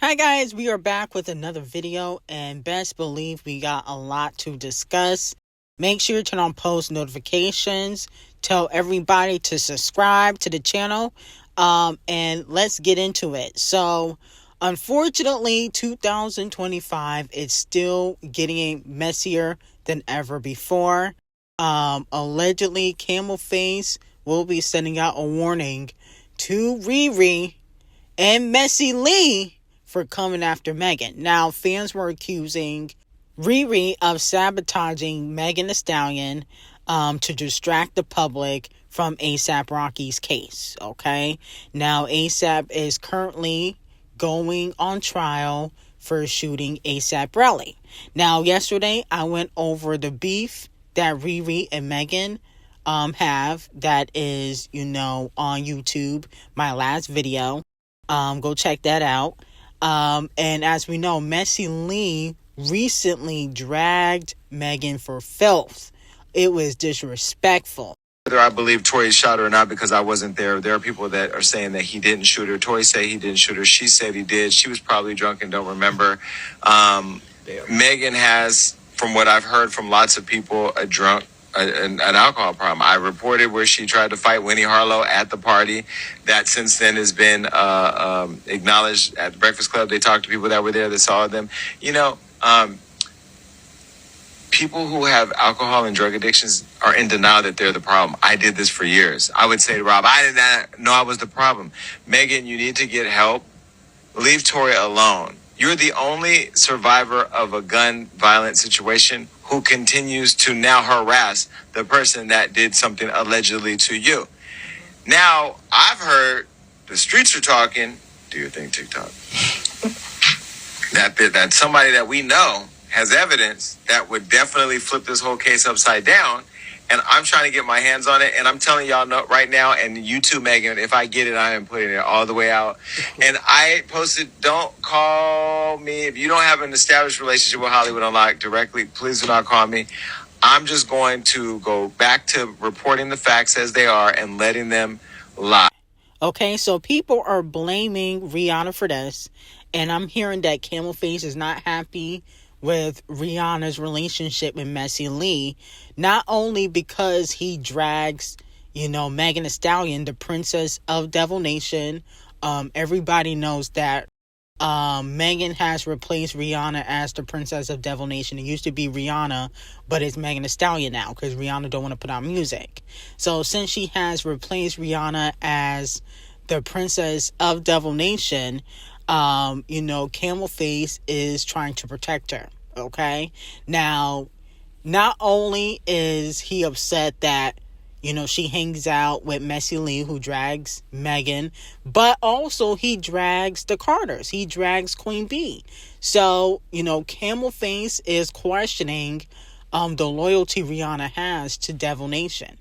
Hi guys, we are back with another video, and best believe we got a lot to discuss. Make sure you turn on post notifications, tell everybody to subscribe to the channel, and let's get into it. So unfortunately 2025 is still getting messier than ever before. Allegedly Camel Face will be sending out a warning to Riri and Messy Lee for coming after Megan. Now, fans were accusing Riri of sabotaging Megan Thee Stallion to distract the public from A$AP Rocky's case, okay? Now, A$AP is currently going on trial for shooting A$AP Rally. Now, yesterday, I went over the beef that Riri and Megan have that is, on YouTube, my last video. Go check that out. And as we know, Messy Lee recently dragged Megan for filth. It was disrespectful. Whether I believe Tory shot her or not, because I wasn't there are people that are saying that he didn't shoot her. Tory said he didn't shoot her. She said he did. She was probably drunk and don't remember. Megan has, from what I've heard from lots of people, an alcohol problem. I reported where she tried to fight Winnie Harlow at the party. That since then has been acknowledged at the Breakfast Club. They talked to people that were there that saw them. People who have alcohol and drug addictions are in denial that they're the problem. I did this for years. I would say to Rob, I did not know I was the problem. Megan, you need to get help. Leave Tory alone. You're the only survivor of a gun violent situation who continues to now harass the person that did something allegedly to you. Now, I've heard the streets are talking, do your thing, TikTok, that somebody that we know has evidence that would definitely flip this whole case upside down. And I'm trying to get my hands on it. And I'm telling y'all right now, and you too, Megan, if I get it, I am putting it all the way out. And I posted, don't call me. If you don't have an established relationship with Hollywood Unlocked directly, please do not call me. I'm just going to go back to reporting the facts as they are and letting them lie. Okay, so people are blaming Rihanna for this. And I'm hearing that Camel Face is not happy with Rihanna's relationship with Messy Lee, not only because he drags, Megan Thee Stallion, the princess of Devil Nation. Everybody knows that Megan has replaced Rihanna as the princess of Devil Nation. It used to be Rihanna, but it's Megan Thee Stallion now because Rihanna don't want to put out music. So since she has replaced Rihanna as the princess of Devil Nation, Camel Face is trying to protect her. Okay. Now, not only is he upset that, she hangs out with Messy Lee, who drags Megan, but also he drags the Carters. He drags Queen B. So, Camel Face is questioning the loyalty Rihanna has to Devil Nation.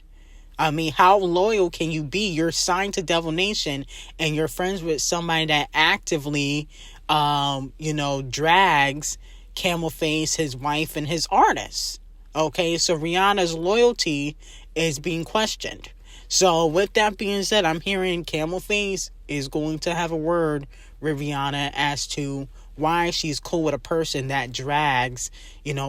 I mean, how loyal can you be? You're signed to Devil Nation and you're friends with somebody that actively, drags Camel Face, his wife, and his artists. Okay, so Rihanna's loyalty is being questioned. So with that being said, I'm hearing Camel Face is going to have a word with Rihanna as to why she's cool with a person that drags,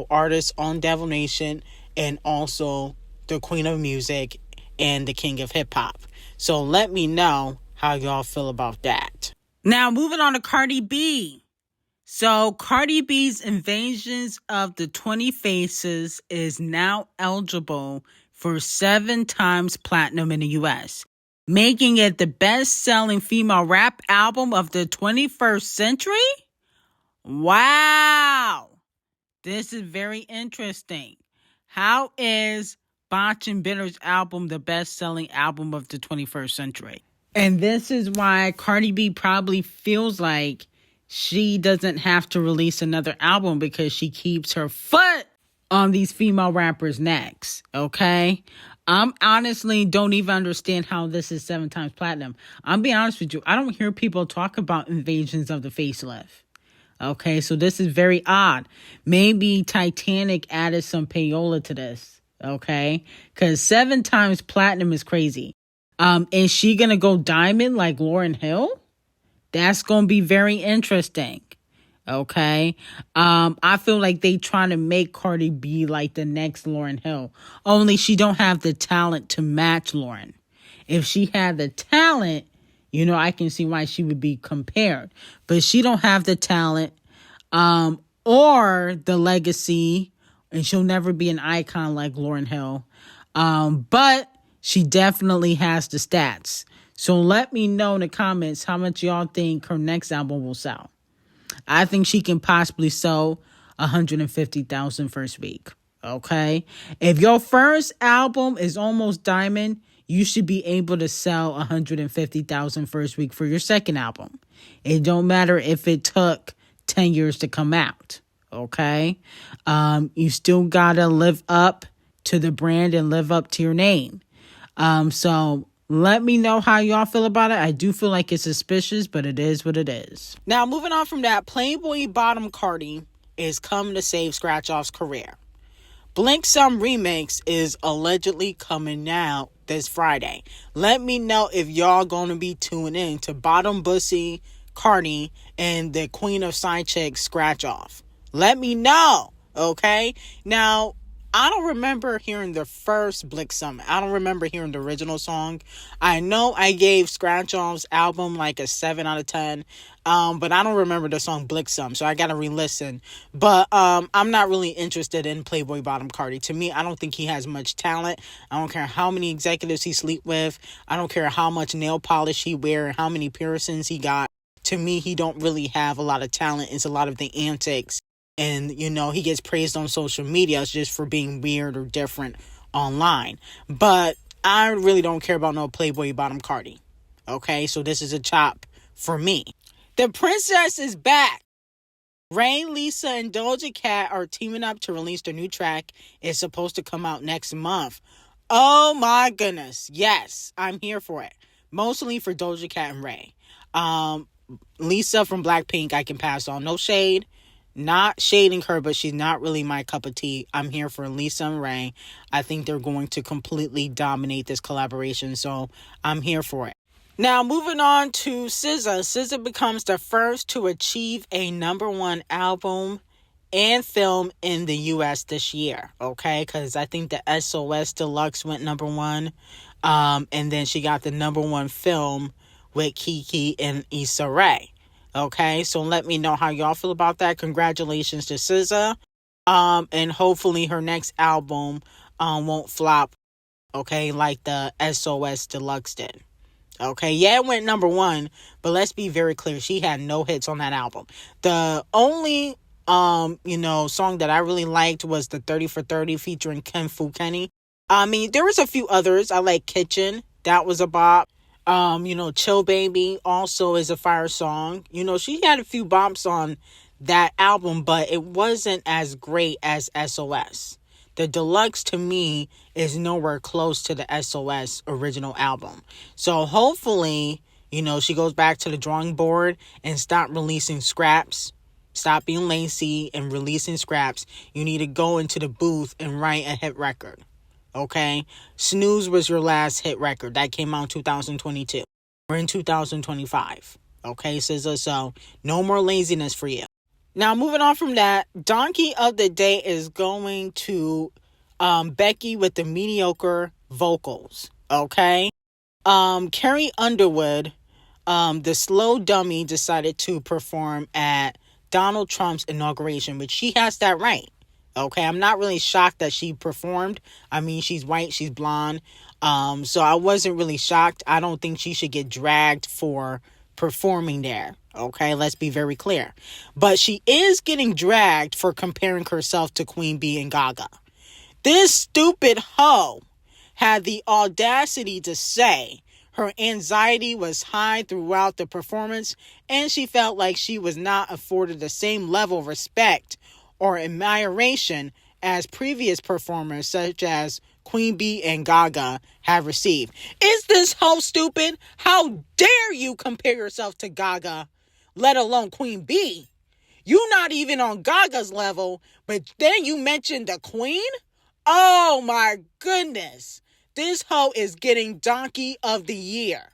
artists on Devil Nation and also the Queen of Music and the King of Hip Hop. So let me know how y'all feel about that. Now, moving on to Cardi B. So Cardi B's Invasions of the 20 Faces is now eligible for 7 times platinum in the US, making it the best-selling female rap album of the 21st century? Wow! This is very interesting. How is Botch and Bitter's album the best-selling album of the 21st century? And this is why Cardi B probably feels like she doesn't have to release another album because she keeps her foot on these female rappers' necks, okay? I'm honestly don't even understand how this is 7 times platinum. I'm being honest with you. I don't hear people talk about Invasions of the Facelift. Okay, so this is very odd. Maybe Titanic added some payola to this, okay? Because 7 times platinum is crazy. Is she going to go diamond like Lauryn Hill? That's going to be very interesting. Okay. I feel like they trying to make Cardi B like the next Lauryn Hill. Only she don't have the talent to match Lauryn. If she had the talent, I can see why she would be compared. But she don't have the talent or the legacy, and she'll never be an icon like Lauryn Hill. But she definitely has the stats. So let me know in the comments how much y'all think her next album will sell. I think she can possibly sell 150,000 first week. Okay. If your first album is almost diamond, you should be able to sell 150,000 first week for your second album. It don't matter if it took 10 years to come out. Okay. You still gotta live up to the brand and live up to your name. So let me know how y'all feel about it. I do feel like it's suspicious, but it is what it is. Now, moving on from that, Playboy Bottom Cardi is coming to save Scratch Off's career. Blink Some Remix is allegedly coming out this Friday. Let me know if y'all gonna be tuning in to Bottom Bussy Cardi and the Queen of Side Chicks Scratch Off. Let me know, okay? Now, I don't remember hearing the first Blink Some. I don't remember hearing the original song. I know I gave Scratch Off's album like a 7 out of 10. But I don't remember the song Blink Some, so I gotta re-listen. But I'm not really interested in Playboy Bottom Cardi. To me, I don't think he has much talent. I don't care how many executives he sleep with. I don't care how much nail polish he wear and how many piercings he got. To me, he don't really have a lot of talent. It's a lot of the antics. And, he gets praised on social media just for being weird or different online. But I really don't care about no Playboy Bottom Cardi. Okay, so this is a chop for me. The princess is back. Rain, Lisa, and Doja Cat are teaming up to release their new track. It's supposed to come out next month. Oh my goodness. Yes, I'm here for it. Mostly for Doja Cat and Ray. Lisa from Blackpink, I can pass on. No shade. Not shading her, but she's not really my cup of tea. I'm here for Lisa and Ray. I think they're going to completely dominate this collaboration, so I'm here for it. Now, moving on to SZA. SZA becomes the first to achieve a #1 album and film in the U.S. this year, okay? Because I think the SOS Deluxe went #1, and then she got the #1 film with Kiki and Issa Rae. Okay, so let me know how y'all feel about that. Congratulations to SZA. And hopefully her next album won't flop, okay, like the SOS Deluxe did. Okay, yeah, it went #1, but let's be very clear. She had no hits on that album. The only, song that I really liked was the 30 for 30 featuring Ken Fu Kenny. I mean, there was a few others. I like Kitchen. That was a bop. Chill Baby also is a fire song. She had a few bops on that album, but it wasn't as great as SOS. The Deluxe, to me, is nowhere close to the SOS original album. So hopefully, she goes back to the drawing board and stop releasing scraps. Stop being lazy and releasing scraps. You need to go into the booth and write a hit record. Okay, Snooze was your last hit record. That came out in 2022. We're in 2025. Okay, SZA, so no more laziness for you. Now, moving on from that, Donkey of the Day is going to Becky with the mediocre vocals. Okay, Carrie Underwood, the slow dummy, decided to perform at Donald Trump's inauguration, which she has that right. Okay, I'm not really shocked that she performed. I mean, she's white, she's blonde. So I wasn't really shocked. I don't think she should get dragged for performing there. Okay, let's be very clear. But she is getting dragged for comparing herself to Queen Bee and Gaga. This stupid hoe had the audacity to say her anxiety was high throughout the performance, and she felt like she was not afforded the same level of respect or admiration as previous performers such as Queen Bee and Gaga have received. Is this hoe stupid? How dare you compare yourself to Gaga, let alone Queen Bee? You not even on Gaga's level, but then you mentioned the Queen? Oh my goodness. This hoe is getting Donkey of the Year.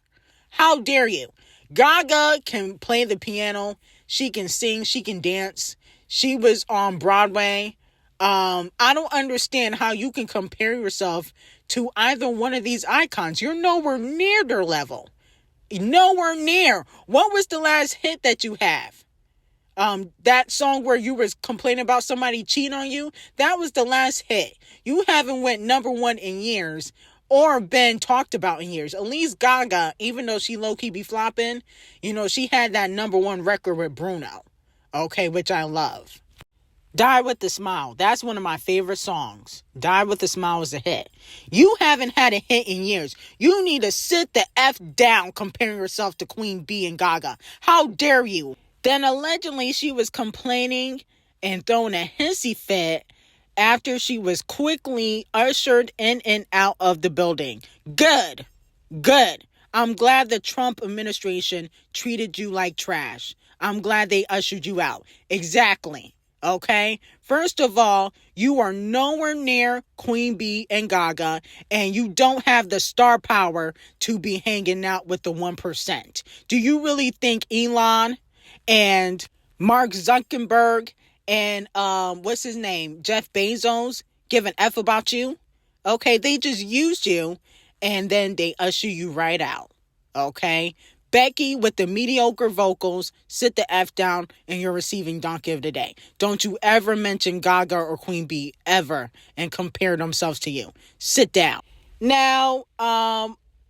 How dare you? Gaga can play the piano. She can sing. She can dance. She was on Broadway. I don't understand how you can compare yourself to either one of these icons. You're nowhere near their level. Nowhere near. What was the last hit that you have? That song where you was complaining about somebody cheating on you, that was the last hit. You haven't went number one in years or been talked about in years. At least Gaga, even though she low-key be flopping, she had that number one record with Bruno, okay, which I love. Die with a Smile. That's one of my favorite songs. Die with a Smile is a hit. You haven't had a hit in years. You need to sit the F down comparing yourself to Queen B and Gaga. How dare you? Then allegedly she was complaining and throwing a hissy fit after she was quickly ushered in and out of the building. Good. I'm glad the Trump administration treated you like trash. I'm glad they ushered you out. Exactly. Okay? First of all, you are nowhere near Queen B and Gaga, and you don't have the star power to be hanging out with the 1%. Do you really think Elon and Mark Zuckerberg and what's his name, Jeff Bezos, give an F about you? Okay, they just used you and then they usher you right out. Okay, Becky with the mediocre vocals, sit the F down and you're receiving Donkey of the Day. Don't you ever mention Gaga or Queen B ever and compare themselves to you. Sit down. Now,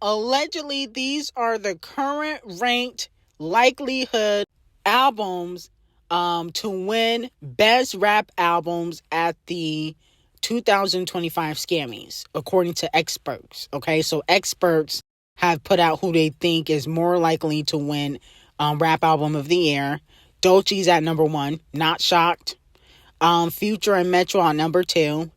allegedly these are the current ranked likelihood albums to win best rap albums at the 2025 Scammys, according to experts. Okay, so experts have put out who they think is more likely to win rap album of the year. D0JA's at number 1, not shocked. Future and Metro at number 2.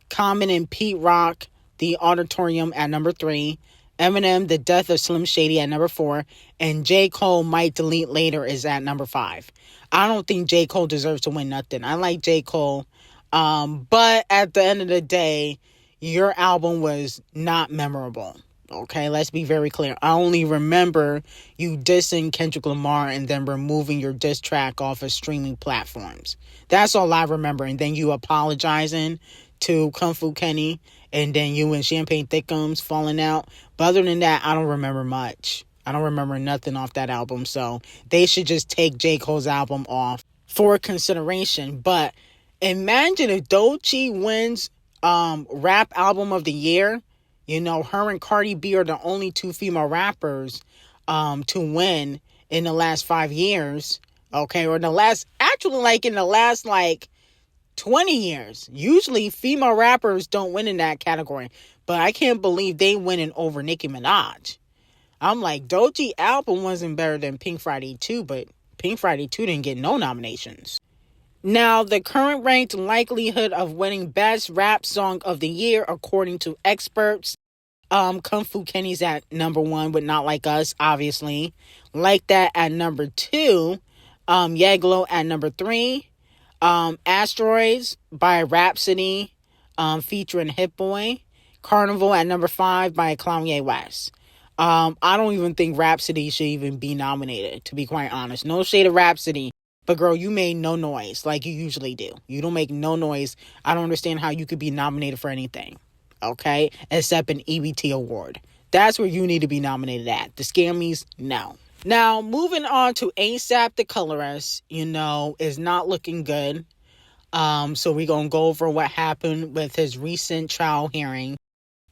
Common and Pete Rock, The Auditorium at number 3. Eminem, The Death of Slim Shady at number 4. And J. Cole, Might Delete Later is at number 5. I don't think J. Cole deserves to win nothing. I like J. Cole. But at the end of the day, your album was not memorable. Okay, let's be very clear. I only remember you dissing Kendrick Lamar and then removing your diss track off of streaming platforms. That's all I remember. And then you apologizing to Kung Fu Kenny, and then you and Champagne Thickums falling out. But other than that, I don't remember much. I don't remember nothing off that album. So they should just take J. Cole's album off for consideration. But imagine if D0JA wins rap album of the year. Her and Cardi B are the only two female rappers to win in the last 5 years. Okay, or in the last 20 years. Usually female rappers don't win in that category. But I can't believe they winning over Nicki Minaj. I'm like, D0JA album wasn't better than Pink Friday 2, but Pink Friday 2 didn't get no nominations. Now, the current ranked likelihood of winning Best Rap Song of the Year, according to experts, Kung Fu Kenny's at number 1 with Not Like Us, obviously. Like That at number 2. Yeglo at number 3. Asteroids by Rhapsody, featuring Hit Boy. Carnival at number 5 by Kanye West. I don't even think Rhapsody should even be nominated, to be quite honest. No shade of Rhapsody. But girl, you made no noise like you usually do. You don't make no noise. I don't understand how you could be nominated for anything. Okay? Except an EBT award. That's where you need to be nominated at. The Scammies, no. Now, moving on to ASAP the Colorist, is not looking good. So we're going to go over what happened with his recent trial hearing.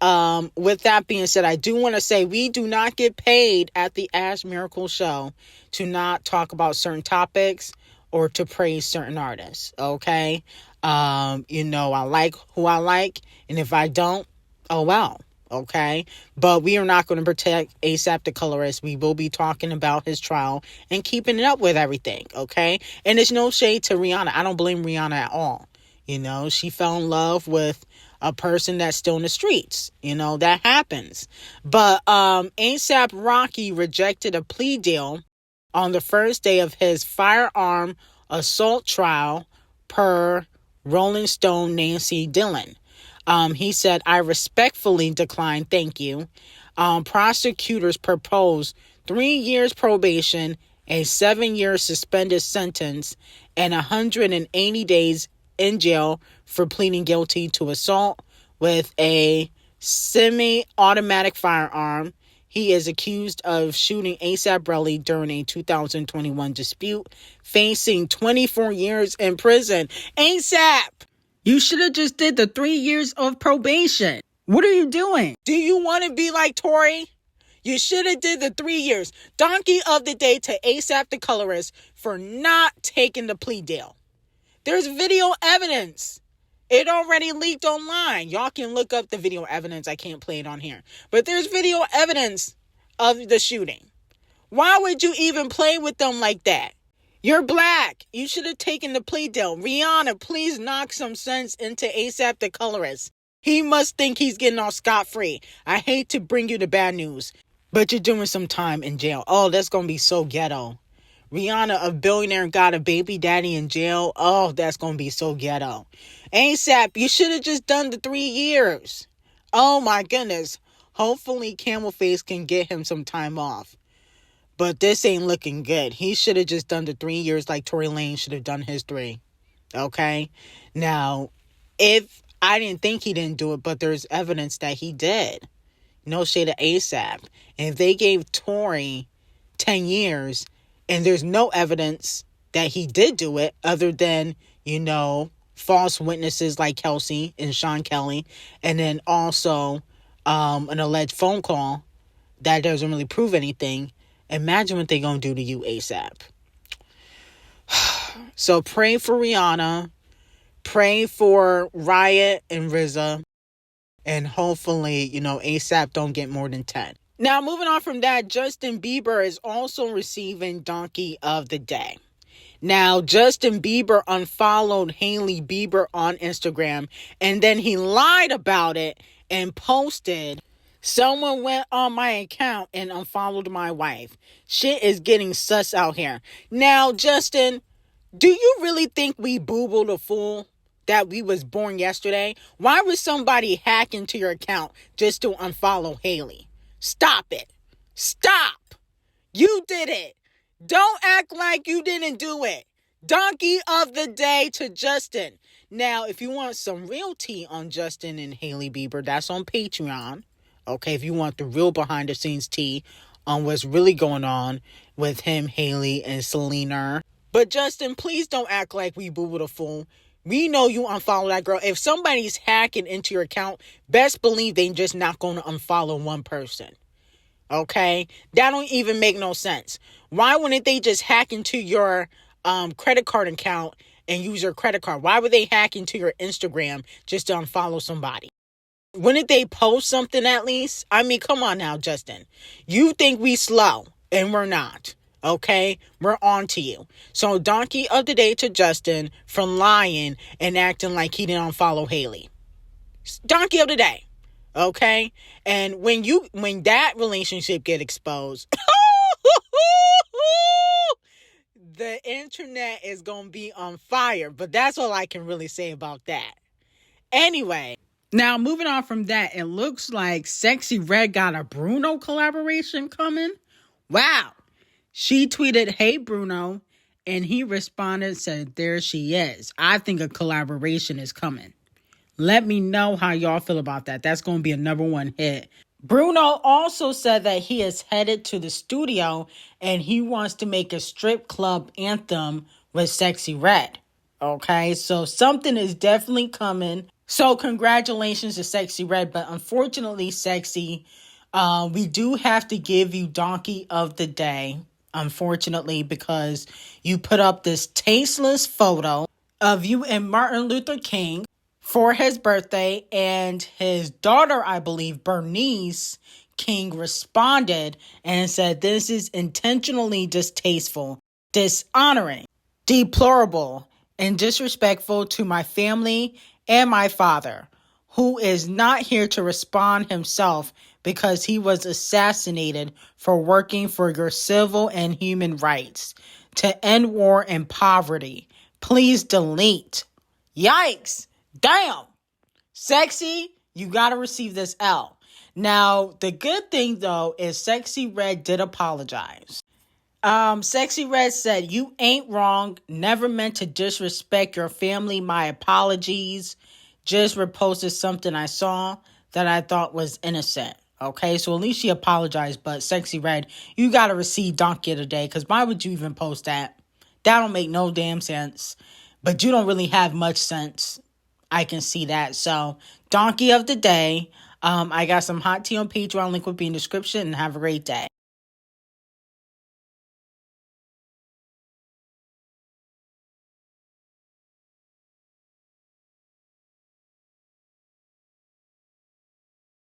With that being said, I do want to say we do not get paid at the Ash Miracle Show to not talk about certain topics or to praise certain artists. Okay. I like who I like, and if I don't, oh well. Okay. But we are not going to protect ASAP the Colorist. We will be talking about his trial and keeping it up with everything. Okay. And there's no shade to Rihanna. I don't blame Rihanna at all. She fell in love with a person that's still in the streets. That happens. But ASAP Rocky rejected a plea deal on the first day of his firearm assault trial, per Rolling Stone Nancy Dillon. He said, I respectfully decline, thank you. Prosecutors proposed 3 years probation, a 7-year suspended sentence, and 180 days in jail for pleading guilty to assault with a semi-automatic firearm. He is accused of shooting A$AP Rocky during a 2021 dispute, facing 24 years in prison. A$AP, you should have just did the 3 years of probation. What are you doing? Do you want to be like Tory? You should have did the 3 years. Donkey of the day to A$AP the colorist for not taking the plea deal. There's video evidence. It already leaked online. Y'all can look up the video evidence. I can't play it on here. But there's video evidence of the shooting. Why would you even play with them like that? You're black. You should have taken the plea deal. Rihanna, please knock some sense into A$AP the colorist. He must think he's getting off scot-free. I hate to bring you the bad news, but you're doing some time in jail. Oh, that's going to be so ghetto. Rihanna, a billionaire, got a baby daddy in jail. Oh, that's going to be so ghetto. A$AP, you should have just done the 3 years. Oh, my goodness. Hopefully, Camel Face can get him some time off. But this ain't looking good. He should have just done the 3 years like Tory Lanez should have done his 3. Okay? Now, if I didn't think he didn't do it, but there's evidence that he did. No shade of A$AP. And if they gave Tory 10 years... and there's no evidence that he did do it other than, false witnesses like Kelsey and Sean Kelly. And then also an alleged phone call that doesn't really prove anything. Imagine what they're going to do to you, A$AP. So pray for Rihanna. Pray for Riot and RZA. And hopefully, A$AP don't get more than 10. Now, moving on from that, Justin Bieber is also receiving Donkey of the Day. Now, Justin Bieber unfollowed Hailey Bieber on Instagram, and then he lied about it and posted, "Someone went on my account and unfollowed my wife. Shit is getting sus out here." Now, Justin, do you really think we boobled a fool? That we was born yesterday? Why would somebody hack into your account just to unfollow Hailey? Stop it. Stop. You did it. Don't act like you didn't do it. Donkey of the day to Justin. Now, if you want some real tea on Justin and Hailey Bieber, that's on Patreon. Okay, if you want the real behind the scenes tea on what's really going on with him, Hailey, and Selena. But Justin, please don't act like we booed a fool. We know you unfollow that girl. If somebody's hacking into your account, best believe they just not going to unfollow one person. Okay? That don't even make no sense. Why wouldn't they just hack into your credit card account and use your credit card? Why would they hack into your Instagram just to unfollow somebody? Wouldn't they post something at least? I mean, come on now, Justin. You think we slow, and we're not. Okay, we're on to you. So Donkey of the day to Justin for lying and acting like he didn't unfollow Hailey. Donkey of the day. Okay, and when that relationship get exposed, the internet is gonna be on fire. But that's all I can really say about that. Anyway, now moving on from that, it looks like Sexy Red got a Bruno collaboration coming. Wow. She tweeted, "Hey, Bruno," and he responded, said, "There she is. I think a collaboration is coming." Let me know how y'all feel about that. That's going to be a #1 hit. Bruno also said that he is headed to the studio and he wants to make a strip club anthem with Sexy Red. Okay, so something is definitely coming. So congratulations to Sexy Red, but unfortunately, Sexy, we do have to give you Donkey of the Day. Unfortunately, because you put up this tasteless photo of you and Martin Luther King for his birthday, and his daughter, I believe, Bernice King, responded and said, "This is intentionally distasteful, dishonoring, deplorable, and disrespectful to my family and my father, who is not here to respond himself because he was assassinated for working for your civil and human rights to end war and poverty. Please delete." Yikes. Damn. Sexy, you got to receive this L. Now, the good thing, though, is Sexy Red did apologize. Sexy Red said, "You ain't wrong. Never meant to disrespect your family. My apologies. Just reposted something I saw that I thought was innocent." Okay, so at least she apologized, but Sexy Red, you gotta receive Donkey of the Day, because why would you even post that? That don't make no damn sense. But you don't really have much sense. I can see that. So, Donkey of the Day. I got some hot tea on Patreon. Link will be in the description, and have a great day.